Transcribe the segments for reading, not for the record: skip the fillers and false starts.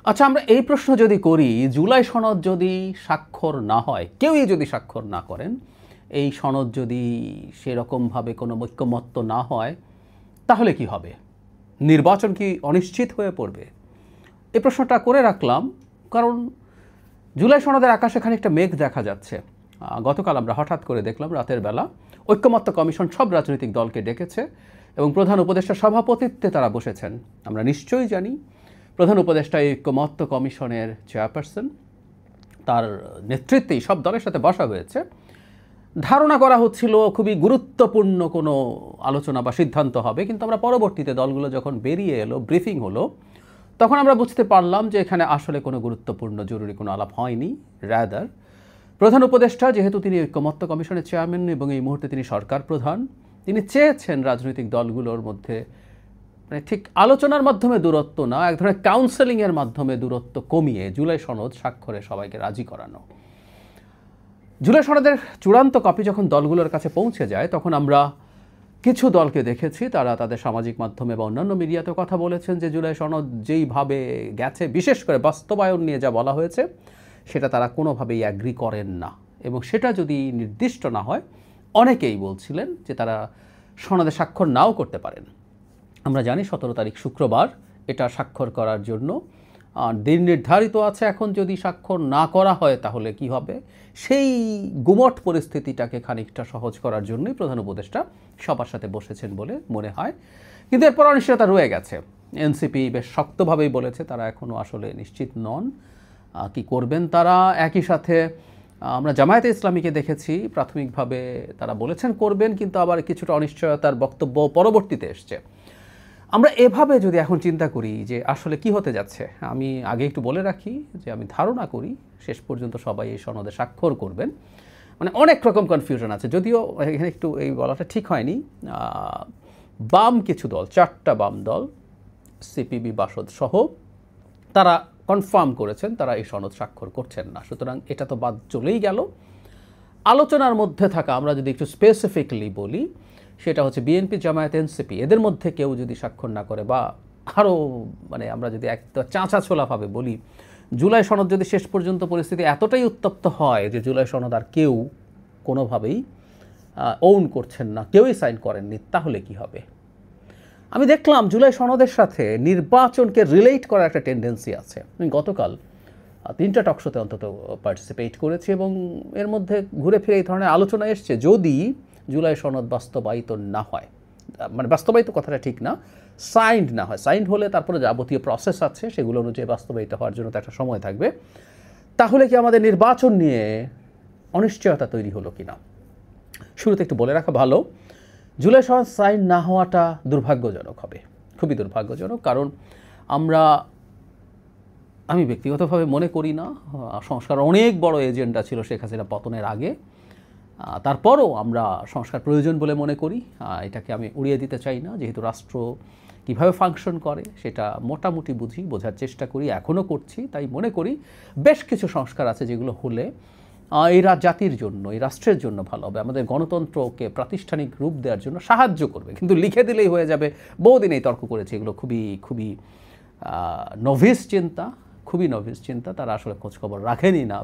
আচ্ছা, আমরা এই প্রশ্ন যদি করি, জুলাই সনদ যদি স্বাক্ষর না হয়, কেউই যদি স্বাক্ষর না করেন, এই সনদ যদি সেরকমভাবে কোনো ঐক্যমত্য না হয়, তাহলে কি হবে? নির্বাচন কি অনিশ্চিত হয়ে পড়বে? এই প্রশ্নটা করে রাখলাম কারণ জুলাই সনদের আকাশে খানিকটা মেঘ দেখা যাচ্ছে। গতকাল আমরা হঠাৎ করে দেখলাম রাতের বেলা ঐক্যমত্য কমিশন সব রাজনৈতিক দলকে ডেকেছে এবং প্রধান উপদেষ্টার সভাপতিত্বে তারা বসেছেন। আমরা নিশ্চয়ই জানি প্রধান উপদেষ্টা এই ঐক্যমত্য কমিশনের চেয়ারপারসন, তার নেতৃত্বেই সব দলের সাথে বসা হয়েছে। ধারণা করা হচ্ছিল খুবই গুরুত্বপূর্ণ কোনো আলোচনা বা সিদ্ধান্ত হবে, কিন্তু আমরা পরবর্তীতে দলগুলো যখন বেরিয়ে এলো, ব্রিফিং হলো, তখন আমরা বুঝতে পারলাম যে এখানে আসলে কোনো গুরুত্বপূর্ণ জরুরি কোনো আলাপ হয়নি। রাদার প্রধান উপদেষ্টা, যেহেতু তিনি ঐক্যমত্য কমিশনের চেয়ারম্যান এবং এই মুহূর্তে তিনি সরকার প্রধান, তিনি চেয়েছেন রাজনৈতিক দলগুলোর মধ্যে মানে ঠিক আলোচনার মাধ্যমে দূরত্ব না, এক ধরনের কাউন্সেলিংয়ের মাধ্যমে দূরত্ব কমিয়ে জুলাই সনদ স্বাক্ষরে সবাইকে রাজি করানো। জুলাই সনদের চূড়ান্ত কপি যখন দলগুলোর কাছে পৌঁছে যায়, তখন আমরা কিছু দলকে দেখেছি তারা তাদের সামাজিক মাধ্যমে বা অন্যান্য মিডিয়াতে কথা বলেছেন যে জুলাই সনদ যেইভাবে গেছে, বিশেষ করে বাস্তবায়ন নিয়ে যা বলা হয়েছে, সেটা তারা কোনোভাবেই অ্যাগ্রি করেন না। এবং সেটা যদি নির্দিষ্ট না হয়, অনেকেই বলছিলেন যে তারা সনদে স্বাক্ষর নাও করতে পারেন। আমরা জানি 17 তারিখ শুক্রবার এটা স্বাক্ষর করার জন্য দিন নির্ধারিত আছে। এখন যদি স্বাক্ষর না করা হয় তাহলে কি হবে? সেই গুমট পরিস্থিতিটাকে খানিকটা সহজ করার জন্যই প্রধান উপদেষ্টা সবার সাথে বসেছেন বলে মনে হয়। কিন্তু এরপর অনিশ্চয়তা রয়ে গেছে। এনসিপি বেশ শক্তভাবেই বলেছে তারা এখনও আসলে নিশ্চিত নন কি করবেন তারা। একই সাথে আমরা জামায়াতে ইসলামীকে দেখেছি, প্রাথমিকভাবে তারা বলেছেন করবেন, কিন্তু আবার কিছুটা অনিশ্চয়তার বক্তব্য পরবর্তীতে এসছে। আমরা এভাবে যদি এখন চিন্তা করি যে আসলে কি হতে যাচ্ছে, আমি আগে একটু বলে রাখি যে আমি ধারণা করি শেষ পর্যন্ত সবাই এই সনদে স্বাক্ষর করবেন। মানে অনেক রকম কনফিউশন আছে, যদিও এখানে একটু এই বলাটা ঠিক হয়নি। বাম কিছু দল, 4টা বাম দল, সিপিবি, বাসদ সহ, তারা কনফার্ম করেছেন তারা এই সনদ স্বাক্ষর করছেন না। সুতরাং এটা তো বাদ চলেই গেল। আলোচনার মধ্যে থাকা, আমরা যদি একটু স্পেসিফিকলি বলি, সেটা হচ্ছে বিএনপি, জামায়াত, এনসিপি, এদের মধ্যে কেউ যদি স্বাক্ষর না করে, বা আরও মানে আমরা যদি একটা চাঁচা ছোলাভাবে বলি, জুলাই সনদ যদি শেষ পর্যন্ত পরিস্থিতি এতটাই উত্তপ্ত হয় যে জুলাই সনদ আর কেউ কোনোভাবেই ওন করছেন না, কেউই সাইন করেননি, তাহলে কি হবে? আমি দেখলাম জুলাই সনদের সাথে নির্বাচনকে রিলেট করার একটা টেন্ডেন্সি আছে। আমি গতকাল 3টা টকশোতে অন্তত পার্টিসিপেট করেছি এবং এর মধ্যে ঘুরে ফিরে এই ধরনের আলোচনা এসছে, যদি জুলাই সনদ বাস্তবায়িত না হয়, মানে বাস্তবায়িত কথাটা ঠিক না, সাইন্ড না হয়, সাইন্ড হলে তারপরে যাবতীয় প্রসেস আছে সেগুলো অনুযায়ী বাস্তবায়িত হওয়ার জন্য তো একটা সময় থাকবে, তাহলে কি আমাদের নির্বাচন নিয়ে অনিশ্চয়তা তৈরি হলো কিনা? শুরুতে একটু বলে রাখা ভালো, জুলাই সনদ সাইন না হওয়াটা দুর্ভাগ্যজনক হবে, খুবই দুর্ভাগ্যজনক। কারণ আমি ব্যক্তিগতভাবে মনে করি না সংস্কার অনেক বড় এজেন্ডা ছিল শেখ হাসিনা পতনের আগে, তারপরও আমরা সংস্কার প্রয়োজন বলে মনে করি। এটাকে আমি উড়িয়ে দিতে চাই না, যেহেতু রাষ্ট্র কীভাবে ফাংশন করে সেটা মোটামুটি বুঝি, বোঝার চেষ্টা করি, এখনও করছি। তাই মনে করি বেশ কিছু সংস্কার আছে যেগুলো হলে এই জাতির জন্য, এই রাষ্ট্রের জন্য ভালো হবে, আমাদের গণতন্ত্রকে প্রাতিষ্ঠানিক রূপ দেওয়ার জন্য সাহায্য করবে। কিন্তু লিখে দিলেই হয়ে যাবে, বহুদিন এই তর্ক করেছে, এগুলো খুবই খুবই নভিস চিন্তা, খুবই নভিস চিন্তা। তারা আসলে খোঁজখবর রাখেনি না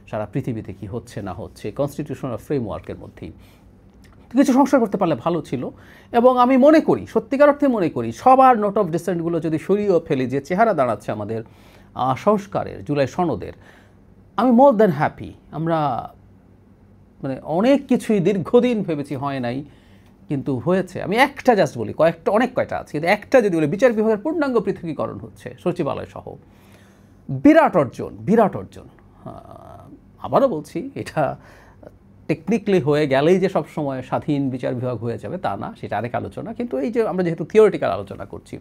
সারা পৃথিবীতে কি হচ্ছে না হচ্ছে কনস্টিটিউশনাল ফ্রেমওয়ার্কের মধ্যেই। কিছু সংস্কার করতে পারলে ভালো ছিল। এবং আমি মনে করি, সত্যিকার অর্থে মনে করি, সবার নোট অফ ডিসেন্টগুলো যদি সরিয়েও ফেলি, যে চেহারা দাঁড়াচ্ছে আমাদের সংস্কারের, জুলাই সনদের, আমি মোর দ্যান হ্যাপি। আমরা মানে অনেক কিছুই দীর্ঘদিন ভেবেছি হয় নাই, কিন্তু হয়েছে। আমি একটা জাস্ট বলি, অনেক কয়টা আছে, কিন্তু একটা যদি বলি, বিচার বিভাগের পূর্ণাঙ্গ পৃথকীকরণ হচ্ছে সচিবালয় সহ, বিরাট অর্জন, বিরাট অর্জন। আবারও বলছি, এটা টেকনিক্যালি হয়ে গেলেই যে সবসময় স্বাধীন বিচার বিভাগ হয়ে যাবে তা না, সেটা আরেক আলোচনা। কিন্তু এই যে আমরা যেহেতু থিওরিটিক্যাল আলোচনা করছি,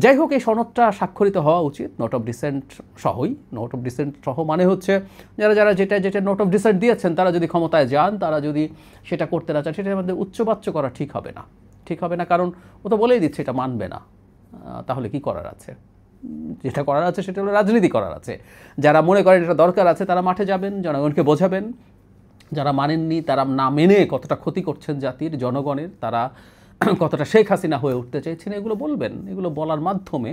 যাই হোক, এই সনদটা স্বাক্ষরিত হওয়া উচিত নোট অফ ডিসেন্ট সহই। নোট অফ ডিসেন্ট সহ মানে হচ্ছে যারা যারা যেটা নোট অফ ডিসেন্ট দিয়েছেন তারা যদি ক্ষমতায় যান, তারা যদি সেটা করতে না চান, সেটার মধ্যে উচ্চবাচ্য করা ঠিক হবে না, ঠিক হবে না। কারণ ও তো বলেই দিচ্ছে এটা মানবে না, তাহলে কি করার আছে? যেটা করার আছে সেটা হলো রাজনীতি করার আছে। যারা মনে করেন এটা দরকার আছে তারা মাঠে যাবেন, জনগণকে বোঝাবেন। যারা মানেননি, তারা না মেনে কতটা ক্ষতি করছেন জাতির, জনগণের, তারা কতটা শেখ হাসিনা হয়ে উঠতে চাইছেন, এগুলো বলবেন। এগুলো বলার মাধ্যমে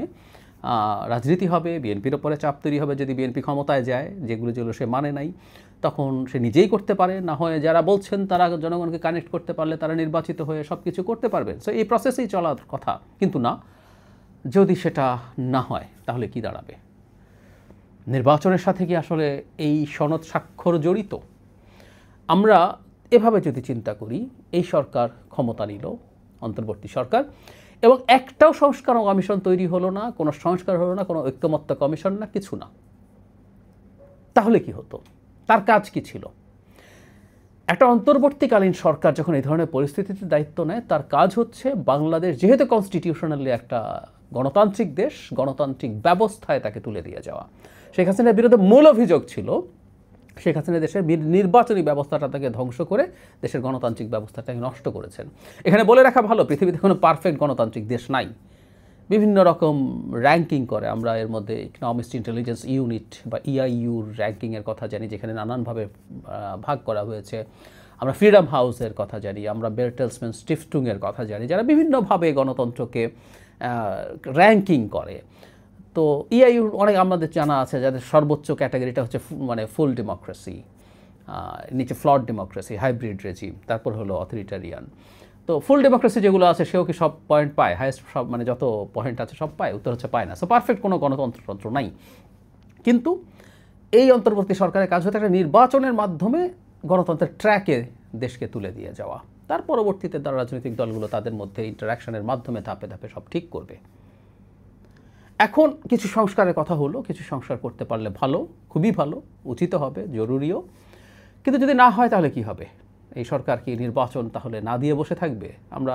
রাজনীতি হবে, বিএনপির ওপরে চাপ তৈরি হবে যদি বিএনপি ক্ষমতায় যায়, যেগুলো যেগুলো সে মানে নাই তখন সে নিজেই করতে পারে, না হয় যারা বলছেন তারা জনগণকে কানেক্ট করতে পারলে তারা নির্বাচিত হয়ে সব কিছু করতে পারবেন। সো এই প্রসেসেই চলার কথা, কিন্তু না, যদি সেটা না হয় তাহলে কি দাঁড়াবে? নির্বাচনের সাথে কি আসলে এই সনদ স্বাক্ষর জড়িত? আমরা এভাবে যদি চিন্তা করি, এই সরকার ক্ষমতা নিল, অন্তর্বর্তী সরকার, এবং একটাও সংস্কার কমিশন তৈরি হলো না, কোনো সংস্কার হলো না, কোনো ঐক্যমত্য কমিশন না, কিছু না, তাহলে কি হতো? তার কাজ কি ছিল? একটা অন্তর্বর্তীকালীন সরকার যখন এই ধরনের পরিস্থিতিতে দায়িত্ব নেয়, তার কাজ হচ্ছে বাংলাদেশ যেহেতু কনস্টিটিউশনালি একটা গণতান্ত্রিক দেশ, গণতান্ত্রিক ব্যবস্থায় তাকে তুলে দিয়ে যাওয়া। শেখ হাসিনার বিরুদ্ধে মূল অভিযোগ ছিল শেখ হাসিনা দেশের নির্বাচনী ব্যবস্থাটা তাকে ধ্বংস করে দেশের গণতান্ত্রিক ব্যবস্থাটাকে নষ্ট করেছেন। এখানে বলে রাখা ভালো, পৃথিবীতে কোনো পারফেক্ট গণতান্ত্রিক দেশ নাই, বিভিন্ন রকম র্যাঙ্কিং করে। আমরা এর মধ্যে ইকোনমিস্ট ইন্টেলিজেন্স ইউনিট বা ইআইইউর র্যাঙ্কিংয়ের কথা জানি, যেখানে নানানভাবে ভাগ করা হয়েছে। আমরা ফ্রিডম হাউসের কথা জানি, আমরা বেরটেলসম্যান স্টিফটুংয়ের কথা জানি, যারা বিভিন্নভাবে গণতন্ত্রকে র্যাঙ্কিং করে। তো ইআইইউ অনেক আমাদের জানা আছে, যাদের সর্বোচ্চ ক্যাটাগরিটা হচ্ছে মানে ফুল ডেমোক্রেসি, নিচে ফ্লড ডেমোক্রেসি, হাইব্রিড রেজিম, তারপর হলো অথরিটারিয়ান। তো ফুল ডেমোক্রেসি যেগুলো আছে সেও কি সব পয়েন্ট পায়, হাইয়েস্ট সব মানে যত পয়েন্ট আছে সব পায়? উত্তর হচ্ছে পায় না। সো পারফেক্ট কোনো গণতন্ত্র নাই। কিন্তু এই অন্তর্বর্তী সরকারের কাজ হতে একটা নির্বাচনের মাধ্যমে গণতন্ত্রের ট্র্যাকে দেশকে তুলে দিয়ে যাওয়া, তার পরবর্তীতে রাজনৈতিক দলগুলো তাদের মধ্যে ইন্টারাকশনের মাধ্যমে ধাপে ধাপে সব ঠিক করবে। এখন কিছু সংস্কারের কথা হলো, কিছু সংস্কার করতে পারলে ভালো, খুবই ভালো, উচিত হবে, জরুরিও। কিন্তু যদি না হয় তাহলে কি হবে? এই সরকার কি নির্বাচন তাহলে না দিয়ে বসে থাকবে? আমরা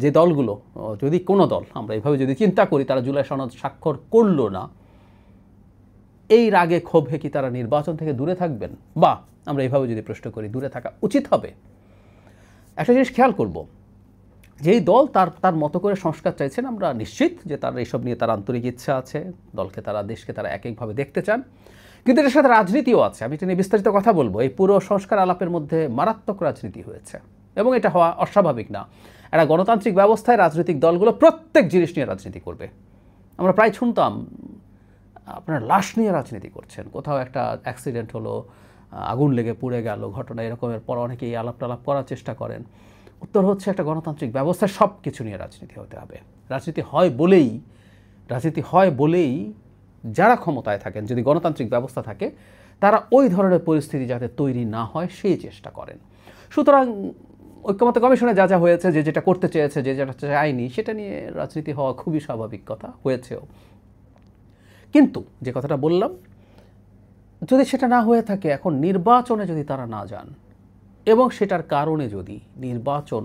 যে দলগুলো, যদি কোনো দল আমরা এইভাবে যদি চিন্তা করি, তারা জুলাই সনদ স্বাক্ষর করলো না, এই রাগে ক্ষোভে কি তারা নির্বাচন থেকে দূরে থাকবেন? বা আমরা এইভাবে যদি প্রশ্ন করি, দূরে থাকা উচিত হবে? একটা জিনিস খেয়াল করব, যেই দল তার মতো করে সংস্কার চাইছেন, আমরা নিশ্চিত যে তার এইসব নিয়ে তার আন্তরিক ইচ্ছা আছে, দলকে তারা, দেশকে তারা এক একভাবে দেখতে চান, কিন্তু এটার সাথে রাজনীতিও আছে। আমি এটা নিয়ে বিস্তারিত কথা বলবো। এই পুরো সংস্কার আলাপের মধ্যে মারাত্মক রাজনীতি হয়েছে, এবং এটা হওয়া অস্বাভাবিক না। একটা গণতান্ত্রিক ব্যবস্থায় রাজনৈতিক দলগুলো প্রত্যেক জিনিস নিয়ে রাজনীতি করবে। আমরা প্রায় শুনতাম আপনারা লাশ নিয়ে রাজনীতি করছেন, কোথাও একটা অ্যাক্সিডেন্ট হলো, আগুন লেগে পুড়ে গেল, ঘটনা এরকমের পর অনেকেই আলাপ টালাপ করার চেষ্টা করেন। উত্তর হচ্ছে একটা গণতান্ত্রিক ব্যবস্থায় সব কিছু নিয়ে রাজনীতি হতে হবে। রাজনীতি হয় বলেই যারা ক্ষমতায় থাকেন, যদি গণতান্ত্রিক ব্যবস্থা থাকে, তারা ওই ধরনের পরিস্থিতি যাতে তৈরি না হয় সেই চেষ্টা করেন। সুতরাং ঐক্যমত্য কমিশনে যা যা হয়েছে, যে যেটা করতে চেয়েছে, যে যেটা চায়নি, সেটা নিয়ে রাজনীতি হওয়া খুবই স্বাভাবিক কথা, হয়েছেও। কিন্তু যে কথাটা বললাম, যদি সেটা না হয়ে থাকে, এখন নির্বাচনে যদি তারা না যান, এবং সেটার কারণে যদি নির্বাচন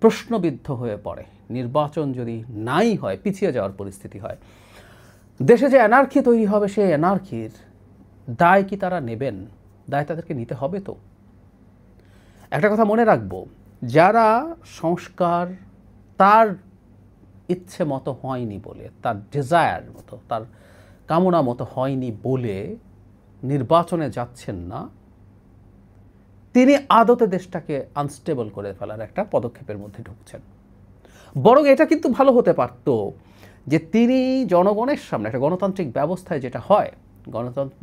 প্রশ্নবিদ্ধ হয়ে পড়ে, নির্বাচন যদি নাই হয়, পিছিয়ে যাওয়ার পরিস্থিতি হয়, দেশে যে অ্যানার্কি তৈরি হবে, সেই অ্যানার্কির দায় কি তারা নেবেন? দায় তাদেরকে নিতে হবে। তো একটা কথা মনে রাখবো, যারা সংস্কার তার ইচ্ছে মতো হয়নি বলে, তার ডিজায়ার মতো, তার কামনা মতো হয়নি বলে নির্বাচনে যাচ্ছেন না, তিনি আদতে দেশটাকে আনস্টেবল করে ফেলার একটা পদক্ষেপের মধ্যে ঢুকছেন। বরং এটা কিন্তু ভালো হতে পারত যে তিনি জনগণের সামনে, একটা গণতান্ত্রিক ব্যবস্থায় যেটা হয়,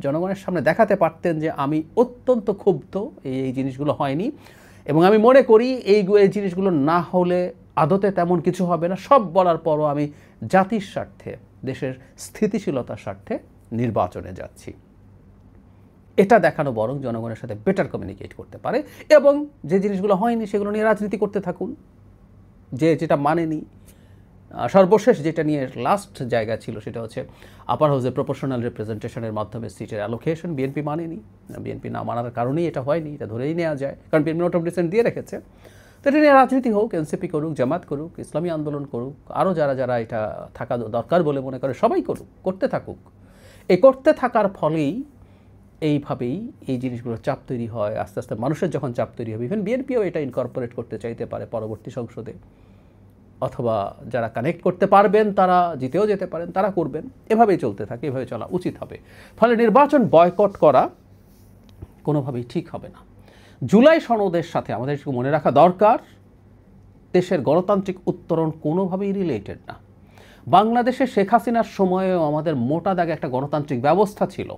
জনগণের সামনে দেখাতে পারতেন যে আমি অত্যন্ত ক্ষুব্ধ, এই জিনিসগুলো হয়নি, এবং আমি মনে করি এই জিনিসগুলো না হলে আদতে তেমন কিছু হবে না। সব বলার পরও আমি জাতির স্বার্থে, দেশের স্থিতিশীলতার স্বার্থে নির্বাচনে যাচ্ছি, এটা দেখানো বরং জনগণের সাথে বেটার কমিউনিকেট করতে পারে। এবং যে জিনিসগুলো হয়নি সেগুলো নিয়ে রাজনীতি করতে থাকুন, যেটা মানেনি। সর্বশেষ যেটা নিয়ে লাস্ট জায়গা ছিল, সেটা হচ্ছে আপার হাউসে প্রপোর্শনাল রিপ্রেজেন্টেশনের মাধ্যমে সিটের অ্যালোকেশন। বিএনপি মানেনি, বিএনপি না মানার কারণেই এটা হয়নি, এটা ধরেই নেওয়া যায়, কারণ বিএনপি নোট অফ ডিসেন্ট দিয়ে রেখেছে। তো এটা নিয়ে রাজনীতি হোক, এনসিপি করুক, জামাত করুক, ইসলামী আন্দোলন করুক, আরও যারা যারা এটা থাকা দরকার বলে মনে করে সবাই করুক, করতে থাকুক। এই করতে থাকার ফলেই এইভাবেই এই জিনিসগুলো চাপ তৈরি হয়। আস্তে আস্তে মানুষের যখন চাপ তৈরি হবে, ইভেন বিএনপিও এটা ইনকর্পোরেট করতে চাইতে পারে পরবর্তী সংসদে, অথবা যারা কানেক্ট করতে পারবেন তারা জিতেও যেতে পারেন, তারা করবেন। এভাবেই চলতে থাকে, এভাবে চলা উচিত হবে। ফলে নির্বাচন বয়কট করা কোনোভাবেই ঠিক হবে না। জুলাই সনদের সাথে আমাদের মনে রাখা দরকার, দেশের গণতান্ত্রিক উত্তরণ কোনোভাবেই রিলেটেড না। বাংলাদেশে শেখ হাসিনার সময়েও আমাদের মোটা দাগে একটা গণতান্ত্রিক ব্যবস্থা ছিল,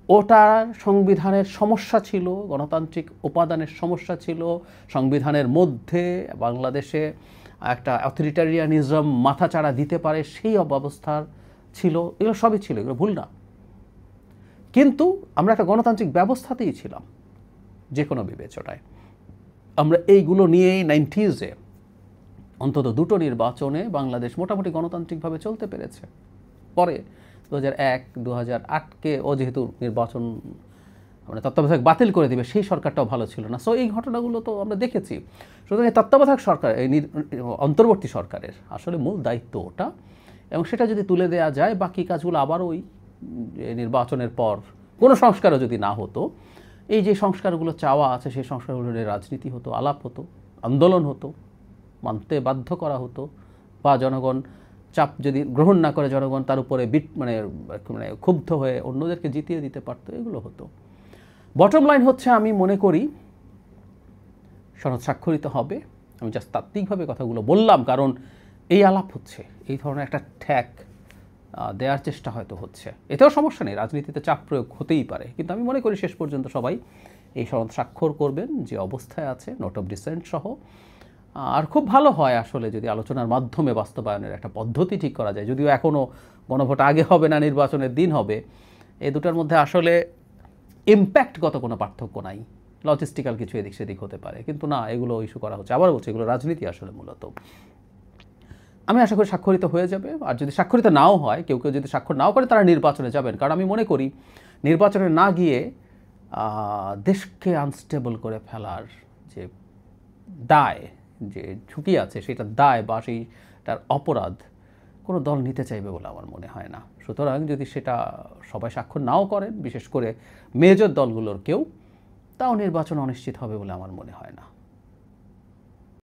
ওটার সংবিধানের সমস্যা ছিল, গণতান্ত্রিক উপাদানের সমস্যা ছিল, সংবিধানের মধ্যে বাংলাদেশে একটা অথরিটারিয়ানিজম মাথাচাড়া দিতে পারে সেই অবস্থার ছিল, এগুলো সবই ছিল, এগুলো ভুল না। কিন্তু আমরা একটা গণতান্ত্রিক ব্যবস্থাতেই ছিলাম যে কোনো বিবেচনায়। আমরা এইগুলো নিয়েই 90s-এ অন্তত দুটো নির্বাচনে বাংলাদেশ মোটামুটি গণতান্ত্রিকভাবে চলতে পেরেছে। পরে 2001, 2008-কে ও যেহেতু নির্বাচন মানে তত্ত্বাবধায়ক বাতিল করে দিবে, সেই সরকারটাও ভালো ছিল না। সো এই ঘটনাগুলো তো আমরা দেখেছি। সুতরাং এই তত্ত্বাবধায়ক সরকার, এই অন্তর্বর্তী সরকারের আসলে মূল দায়িত্ব ওটা, এবং সেটা যদি তুলে দেওয়া যায়, বাকি কাজগুলো আবার ওই নির্বাচনের পর কোনো সংস্কারও যদি না হতো, এই যে সংস্কারগুলো চাওয়া আছে সেই সংস্কারগুলো নিয়ে রাজনীতি হতো, আলাপ হতো, আন্দোলন হতো, মানতে বাধ্য করা হতো, বা জনগণ চাপ যদি গ্রহণ না করে জনগণ তার উপরে মানে ক্ষুব্ধ হয়ে অন্যদেরকে জিতিয়ে দিতে পারতো, এগুলো হতো। বটম লাইন হচ্ছে, আমি মনে করি সনদ স্বাক্ষরিত হবে। আমি জাস্ট তাত্ত্বিকভাবে কথাগুলো বললাম, কারণ এই আলাপ হচ্ছে, এই ধরনের একটা ঠ্যাক দেওয়ার চেষ্টা হয়তো হচ্ছে। এতেও সমস্যা নেই, রাজনীতিতে চাপ প্রয়োগ হতেই পারে, কিন্তু আমি মনে করি শেষ পর্যন্ত সবাই এই সনদ স্বাক্ষর করবেন যে অবস্থায় আছে, নোট অফ ডিসেন্ট সহ। আর খুব ভালো হয় আসলে যদি আলোচনার মাধ্যমে বাস্তবায়নের একটা পদ্ধতি ঠিক করা যায়, যদিও এখনও গণভোট আগে হবে না, নির্বাচনের দিন হবে। এই দুটার মধ্যে আসলে ইম্প্যাক্টগত কোনো পার্থক্য নাই, লজিস্টিক্যাল কিছু এদিক সেদিক হতে পারে, কিন্তু না, এগুলো ইস্যু করা হচ্ছে। আবার বলছি, এগুলো রাজনীতি আসলে মূলত। আমি আশা করি স্বাক্ষরিত হয়ে যাবে। আর যদি স্বাক্ষরিত নাও হয়, কেউ কেউ যদি স্বাক্ষর নাও করে, তারা নির্বাচনে যাবেন, কারণ আমি মনে করি নির্বাচনে না গিয়ে দেশকে আনস্টেবল করে ফেলার যে দায়, যে ঝুঁকি আছে, সেটা দায় বা সেইটার অপরাধ কোনো দল নিতে চাইবে বলে আমার মনে হয় না। সুতরাং যদি সেটা সবাই স্বাক্ষর নাও করেন, বিশেষ করে মেজর দলগুলোর কেউ, তাও নির্বাচন অনিশ্চিত হবে বলে আমার মনে হয় না।